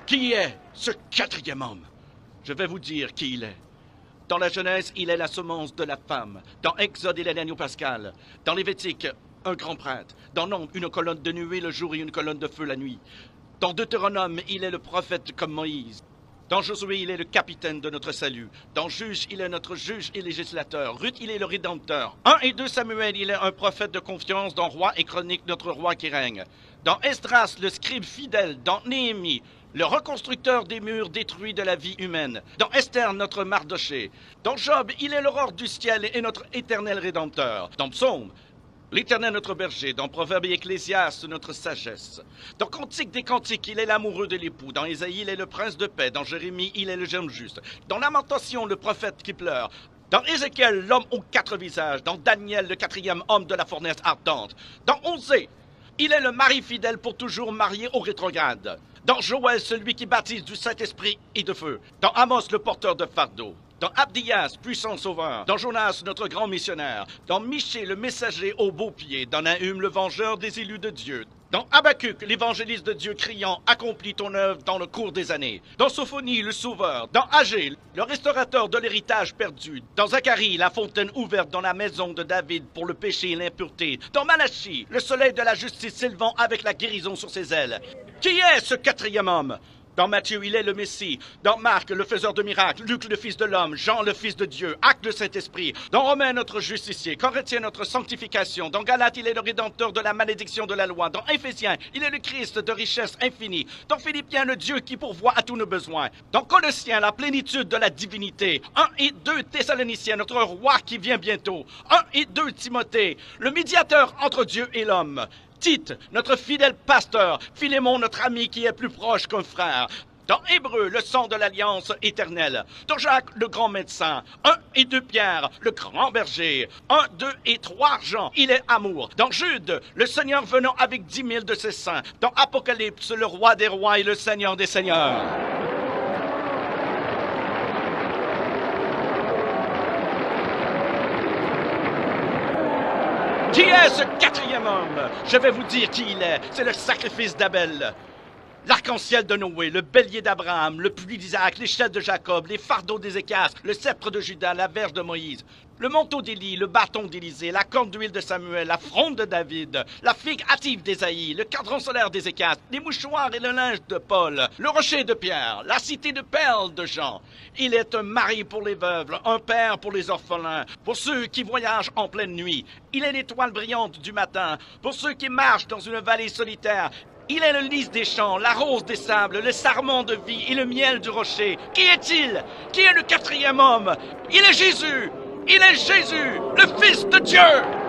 Qui est ce quatrième homme? Je vais vous dire qui il est. Dans la Genèse, il est la semence de la femme. Dans Exode, il est l'agneau pascal. Dans Lévitique, un grand prêtre. Dans Nombre, une colonne de nuée le jour et une colonne de feu la nuit. Dans Deutéronome, il est le prophète comme Moïse. Dans Josué, il est le capitaine de notre salut. Dans Juge, il est notre juge et législateur. Ruth, il est le rédempteur. 1 et 2 Samuel, il est un prophète de confiance. Dans Roi et Chronique, notre roi qui règne. Dans Esdras, le scribe fidèle. Dans Néhémie, le reconstructeur des murs détruits de la vie humaine. Dans Esther, notre Mardoché. Dans Job, il est l'aurore du ciel et notre éternel rédempteur. Dans Psaume, l'Éternel notre berger. Dans Proverbe et Ecclésiaste, notre sagesse. Dans Cantique des Cantiques, il est l'amoureux de l'époux. Dans Ésaïe, il est le prince de paix. Dans Jérémie, il est le germe juste. Dans Lamentation, le prophète qui pleure. Dans Ézéchiel, l'homme aux 4 visages. Dans Daniel, le 4e homme de la fournaise ardente. Dans Osée, il est le mari fidèle pour toujours marié au rétrograde. Dans Joël, celui qui baptise du Saint-Esprit et de feu. Dans Amos, le porteur de fardeau. Dans Abdias, puissant sauveur. Dans Jonas, notre grand missionnaire. Dans Michée, le messager au beau pied. Dans Nahum, le vengeur des élus de Dieu. Dans Habacuc, l'évangéliste de Dieu criant « Accomplis ton œuvre dans le cours des années ». Dans Sophonie, le sauveur. Dans Agé, le restaurateur de l'héritage perdu. Dans Zacharie, la fontaine ouverte dans la maison de David pour le péché et l'impureté. Dans Malachie, le soleil de la justice s'élevant avec la guérison sur ses ailes. Qui est ce quatrième homme? Dans Matthieu, il est le Messie. Dans Marc, le faiseur de miracles. Luc, le Fils de l'homme. Jean, le Fils de Dieu. Acte, le Saint-Esprit. Dans Romains, notre justicier. Corinthiens, notre sanctification. Dans Galates, il est le rédempteur de la malédiction de la loi. Dans Éphésiens, il est le Christ de richesse infinie. Dans Philippiens, le Dieu qui pourvoit à tous nos besoins. Dans Colossiens, la plénitude de la divinité. 1 et 2 Thessaloniciens, notre roi qui vient bientôt. 1 et 2 Timothée, le médiateur entre Dieu et l'homme. Tite, notre fidèle pasteur. Philémon, notre ami qui est plus proche qu'un frère. Dans Hébreu, le sang de l'alliance éternelle. Dans Jacques, le grand médecin. 1 et 2 Pierre, le grand berger. 1, 2 et 3 Jean, il est amour. Dans Jude, le Seigneur venant avec 10 000 de ses saints. Dans Apocalypse, le roi des rois et le Seigneur des seigneurs. Qui est ce quatrième homme? Je vais vous dire qui il est. C'est le sacrifice d'Abel. L'arc-en-ciel de Noé, le bélier d'Abraham, le puits d'Isaac, l'échelle de Jacob, les fardeaux d'Ézéchias, le sceptre de Judas, la verge de Moïse, le manteau d'Élie, le bâton d'Élisée, la corne d'huile de Samuel, la fronde de David, la figue hâtive d'Ésaïe, le cadran solaire d'Ézéchias, les mouchoirs et le linge de Paul, le rocher de Pierre, la cité de perles de Jean. Il est un mari pour les veuves, un père pour les orphelins, pour ceux qui voyagent en pleine nuit. Il est l'étoile brillante du matin, pour ceux qui marchent dans une vallée solitaire. Il est le lys des champs, la rose des sables, le sarment de vie et le miel du rocher. Qui est-il? Qui est le quatrième homme? Il est Jésus! Il est Jésus, le Fils de Dieu!